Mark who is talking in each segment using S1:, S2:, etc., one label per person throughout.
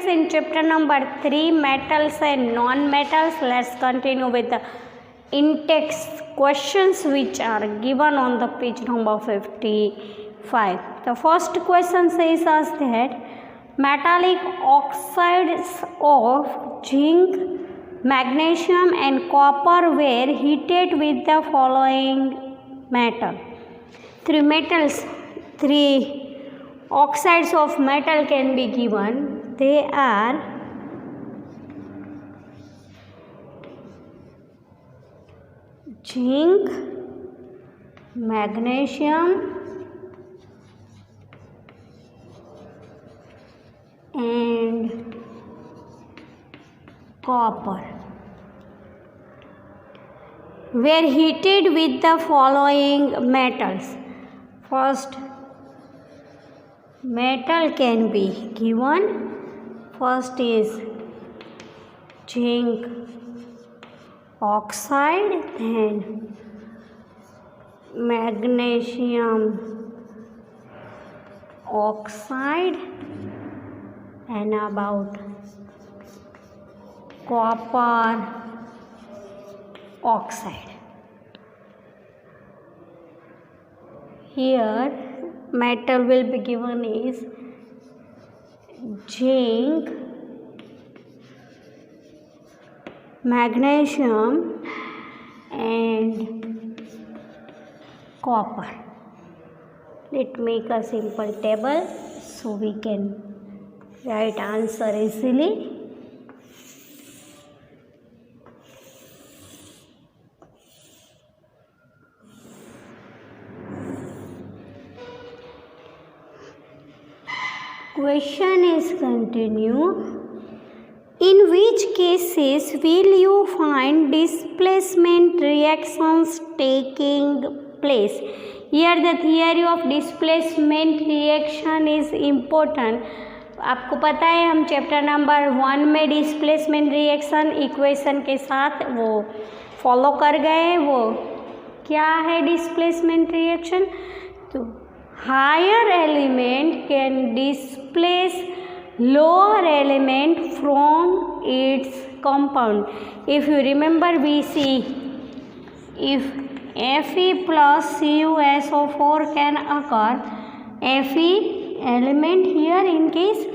S1: In chapter number 3, metals and non-metals, let's continue with the in-text questions which are given on the page number 55. The first question says us that metallic oxides of zinc, magnesium and copper were heated with the following metal. Three oxides of metal can be given. They are zinc, magnesium and copper were heated with the following metals. First metal can be given. First is zinc oxide, then magnesium oxide, and about copper oxide. Here metal will be given is zinc, magnesium and copper. Let's make a simple table so we can write answer easily. Question is continue. In which cases will you find displacement reactions taking place? Here the theory of displacement reaction is important. आपको पता है हम chapter number 1 में displacement reaction equation के साथ वो follow कर गए. वो क्या है डिस्प्लेसमेंट रिएक्शन? तो higher element can displace lower element from its compound. If you remember, we see if Fe plus CuSO4 can occur, Fe element here in case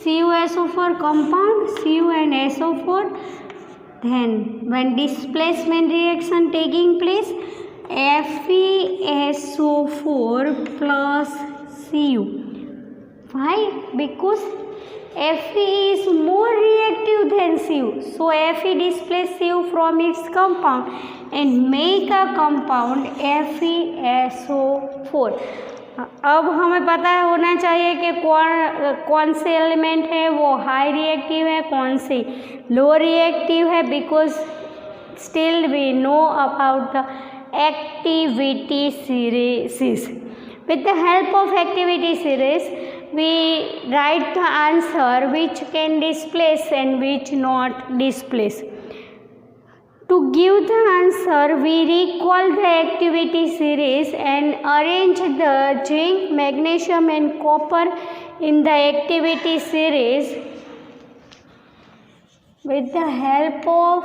S1: CuSO4 compound, Cu and SO4, then when displacement reaction taking place, FeSO4 plus Cu. Why? Because Fe is more reactive than Cu. So Fe displaces Cu from its compound and make a compound FeSO4. अब हमें पता होना चाहिए कि कौन से element है वो हाई रिएक्टिव है, कौन से लो रिएक्टिव है. Because still we know about the activity series. With the help of activity series, we write the answer which can displace and which not displace. To give the answer, we recall the activity series and arrange the zinc, magnesium and copper in the activity series. With the help of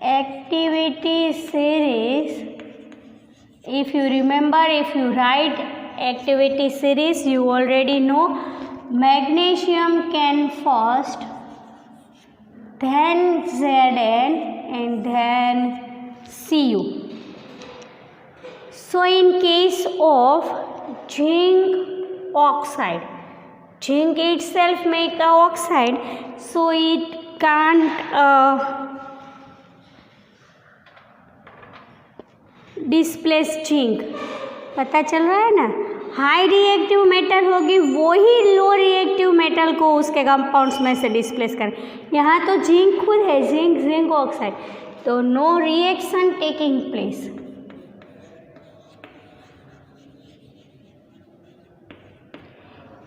S1: activity series, if you remember, if you write activity series, you already know magnesium can first, then Zn and then Cu. So in case of zinc oxide, zinc itself make a oxide, so it can't displace zinc. पता चल रहा है ना. High reactive metal होगी वो ही low reactive metal को उसके compounds में से डिस्प्लेस करें. यहाँ तो जिंक खुद है, जिंक ऑक्साइड, तो no reaction taking place.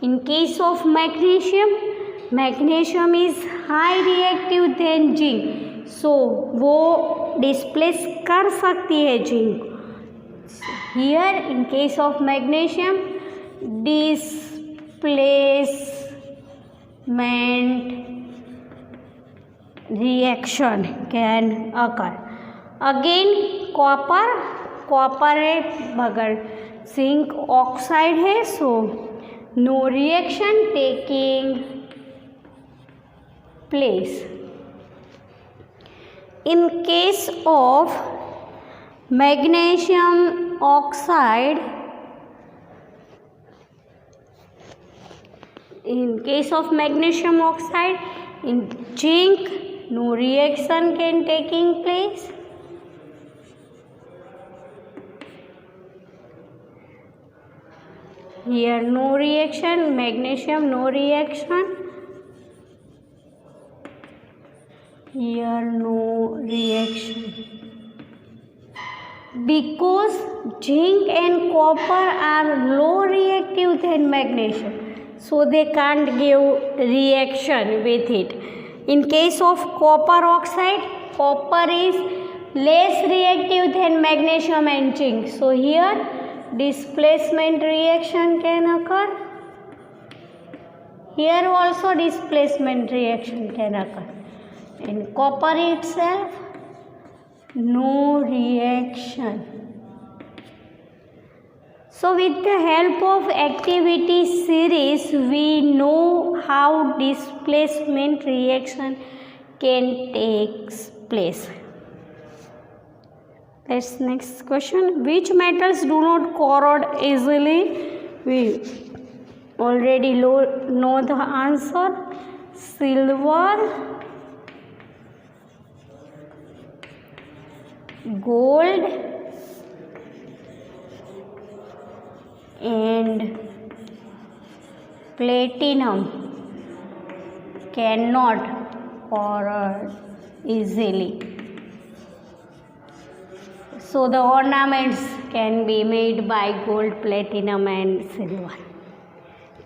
S1: In case of magnesium is high reactive than zinc, so वो डिस्प्लेस कर सकती है zinc. Here in case of magnesium displace reaction can occur. Again copper है मगर जिंक ऑक्साइड है, so no reaction taking place. In case of magnesium oxide, in zinc, no reaction can taking place. Here no reaction, magnesium no reaction. Here no reaction. Because zinc and copper are low reactive than magnesium, so they can't give reaction with it. In case of copper oxide, copper is less reactive than magnesium and zinc, so here displacement reaction can occur. Here also displacement reaction can occur. In copper itself, no reaction. So with the help of activity series, we know how displacement reaction can take place. Let's next question. Which metals do not corrode easily? We already know the answer. Silver, gold, and platinum cannot corrode easily. So the ornaments can be made by gold, platinum and silver.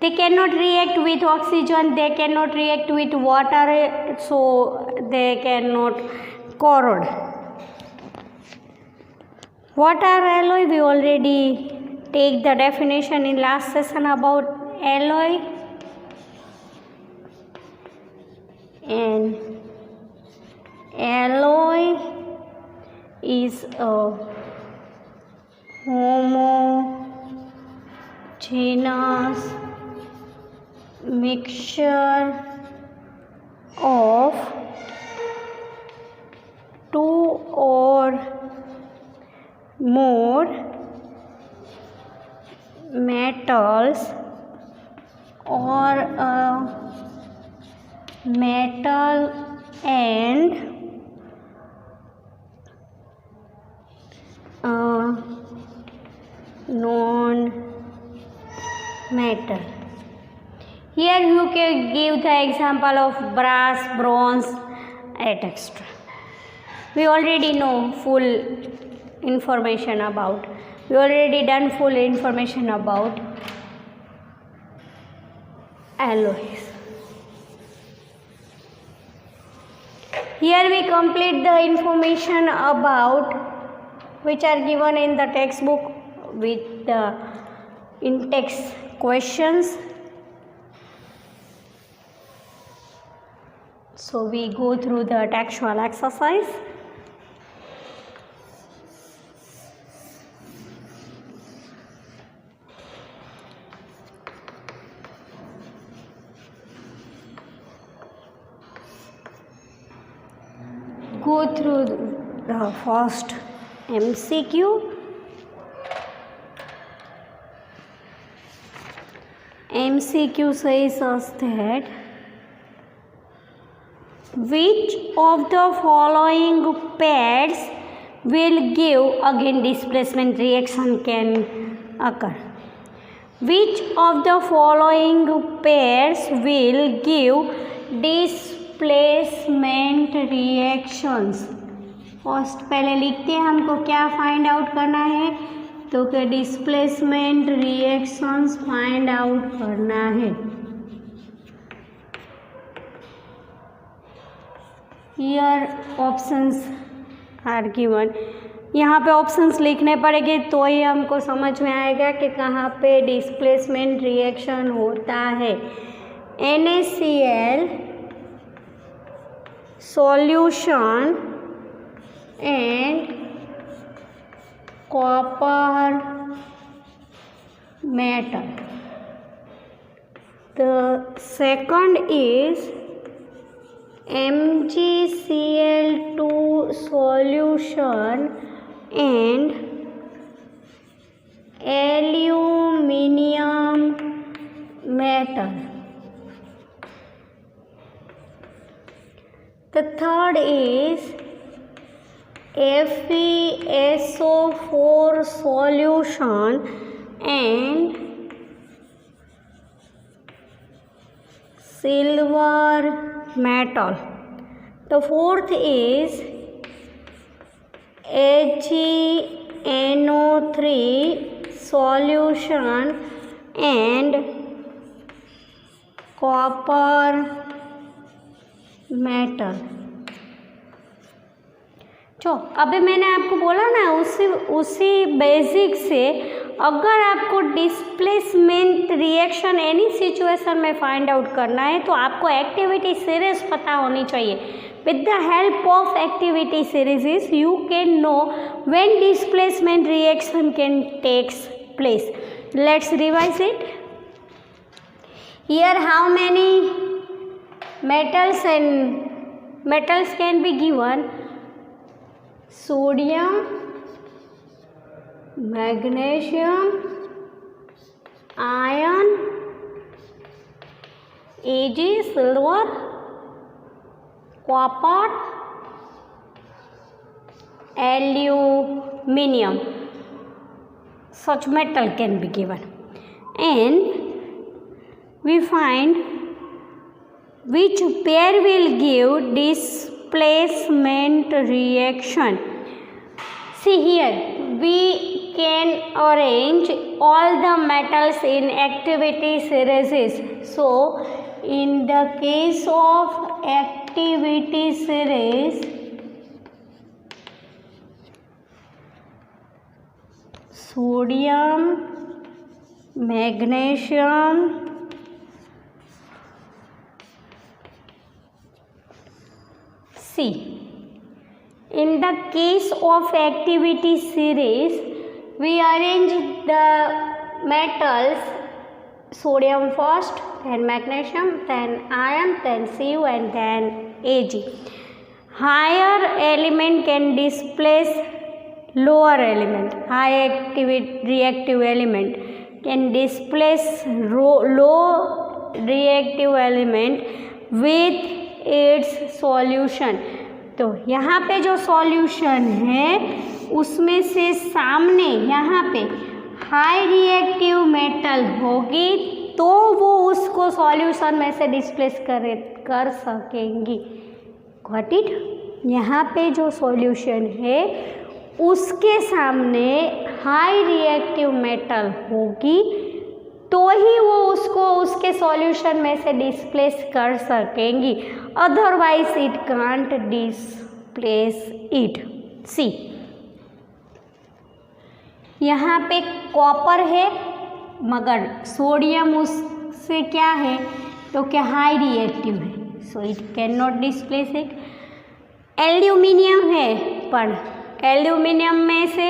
S1: They cannot react with oxygen, they cannot react with water, so they cannot corrode. What are alloy? We already take the definition in last session about alloy. And alloy is a homogeneous mixture of two or more metals or a metal and a non-metal. Here you can give the example of brass, bronze, etc. We already know full information about. We already done full information about alloys. Here we complete the information about which are given in the textbook with the in-text questions. So we go through the textual exercise. Go through the first MCQ. MCQ says us that which of the following pairs will give, again displacement reaction can occur. Which of the following pairs will give displacement reactions? First पहले लिखते हैं, हमको क्या find out करना है, तो कि displacement reactions find out करना है. Here options are given. यहाँ पे ऑप्शंस लिखने पड़ेंगे तो ही हमको समझ में आएगा कि कहाँ पे डिस्प्लेसमेंट रिएक्शन होता है. NaCl solution and copper metal. The second is MgCl2 solution and aluminium metal. The third is FeSO4 solution and silver metal. The fourth is AgNO3 solution and copper metal. जो अभी मैंने आपको बोला ना उसी basic से अगर आपको डिस्प्लेसमेंट रिएक्शन एनी सिचुएशन में फाइंड आउट करना है तो आपको एक्टिविटी सीरीज पता होनी चाहिए. With the help of activity series you can know when displacement reaction can takes place. Let's revise it. Here how many metals can be given? Sodium, magnesium, iron, Ag, silver, copper, aluminium. Such metal can be given, and we find which pair will give displacement reaction. See here, we can arrange all the metals in activity series. So, in the case of activity series, sodium, magnesium, in the case of activity series, we arrange the metals sodium first, then magnesium, then iron, then Cu, and then Ag. Higher element can displace lower element. High reactive element can displace low reactive element with its solution. तो यहाँ पे जो solution है उसमें से सामने यहाँ पे हाई रिएक्टिव मेटल होगी तो वो उसको सॉल्यूशन में से डिस्प्लेस कर सकेंगी. Got it? यहाँ पे जो सॉल्यूशन है उसके सामने हाई रिएक्टिव मेटल होगी तो ही वो उसको उसके सॉल्यूशन में से डिस्प्लेस कर सकेंगी. Otherwise it can't displace it. See यहाँ पे कॉपर है मगर सोडियम उससे क्या है तो क्या हाई रिएक्टिव है, सो it can not displace it. Aluminium है पर एल्यूमिनियम में से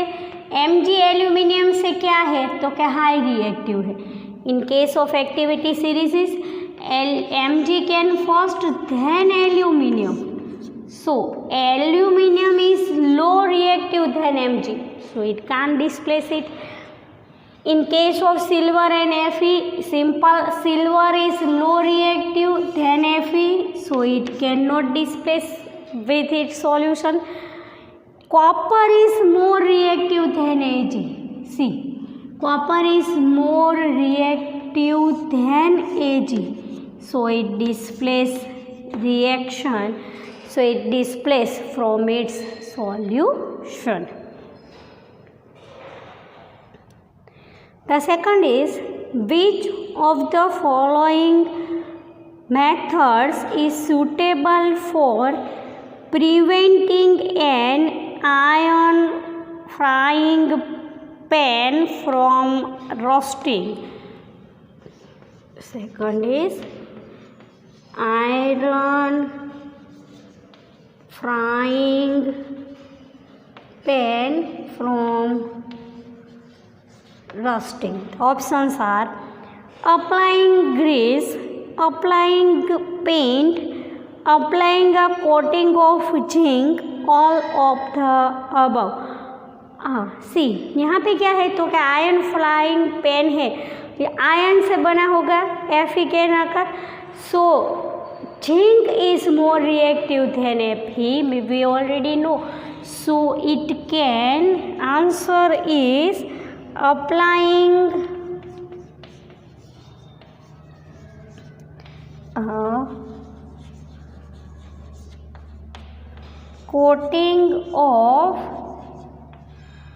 S1: Mg एल्यूमिनियम से क्या है तो क्या हाई रिएक्टिव है. In case of activity series, Mg can first then aluminium. So aluminium is low reactive than Mg, so it can't displace it. In case of silver and Fe, simple silver is low reactive than Fe, so it cannot displace with its solution. Copper is more reactive than Ag. See. Copper is more reactive than Ag, so it displays reaction, so it displays from its solution. The second is, which of the following methods is suitable for preventing an iron frying pan from roasting? Second is iron frying pan from rusting. Options are applying grease, applying paint, applying a coating of zinc, all of the above. सी यहाँ पे क्या है, तो क्या iron frying pan है, ये iron से बना होगा, एफ ही कहना का. So zinc is more reactive than F ही, we already know. So it can, answer is applying coating of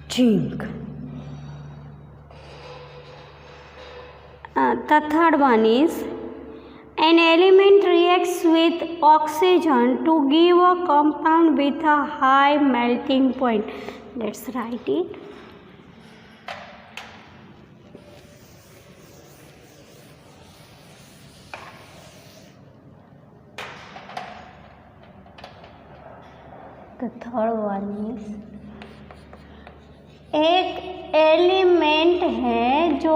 S1: zinc. The third one is an element reacts with oxygen to give a compound with a high melting point. Let's write it. The third one is एक element है जो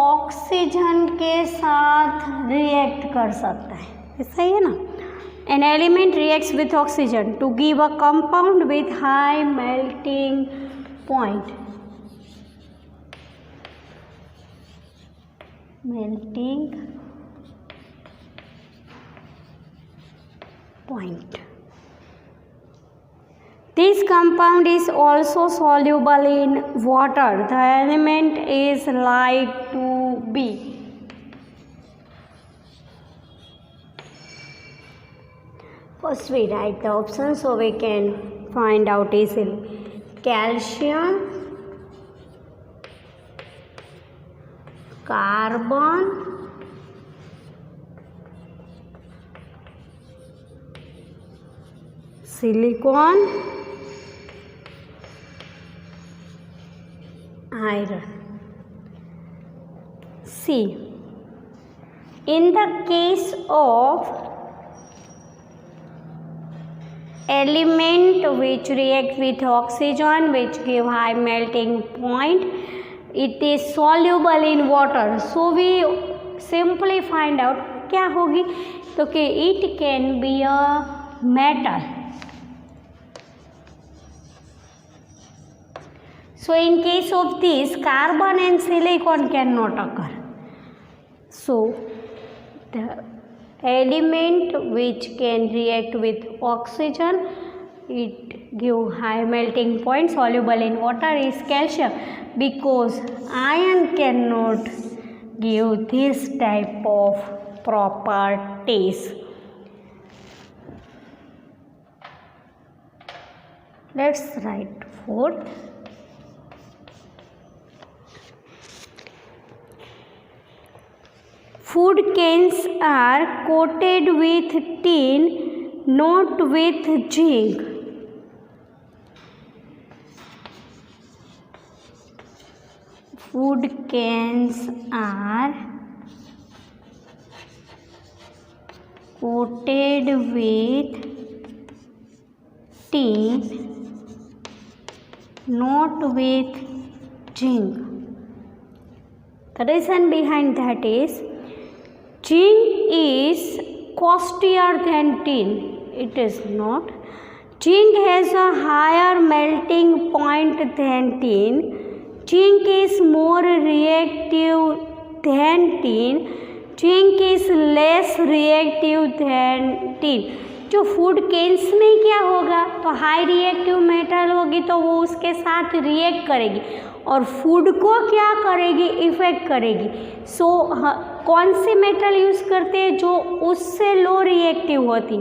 S1: oxygen के साथ react कर सकता है, ऐसा ही है ना. An element reacts with oxygen to give a compound with high melting point. Melting point. This compound is also soluble in water. The element is like to be. First we write the options so we can find out easily. Calcium, carbon, silicon, iron. C. In the case of element which react with oxygen which give high melting point, it is soluble in water. So we simply find out क्या होगी, तो कि it can be a metal. So in case of this, carbon and silicon cannot occur. So the element which can react with oxygen, it give high melting point, soluble in water, is calcium, because iron cannot give this type of properties. Let's write fourth. Food cans are coated with tin, not with zinc. Food cans are coated with tin, not with zinc. The reason behind that is zinc is costlier than tin. It is not. Zinc has a higher melting point than tin. Zinc is more reactive than tin. Zinc is less reactive than tin. जो food Keynes में क्या होगा, तो high reactive metal होगी तो वो उसके साथ रिएक्ट करेगी और फूड को क्या करेगी, इफेक्ट करेगी. सो कौन सी मेटल यूज़ करते हैं, जो उससे लो रिएक्टिव होती.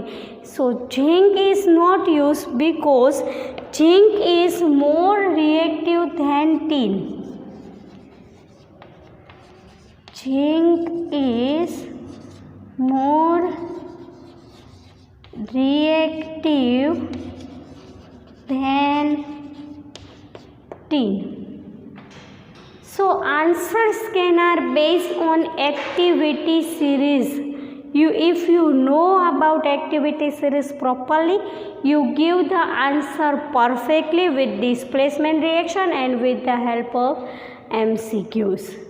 S1: So zinc is not use because zinc is more reactive than tin. Zinc is more reactive than tin. So answers can are based on activity series. if you know about activity series properly, you give the answer perfectly with displacement reaction and with the help of MCQs.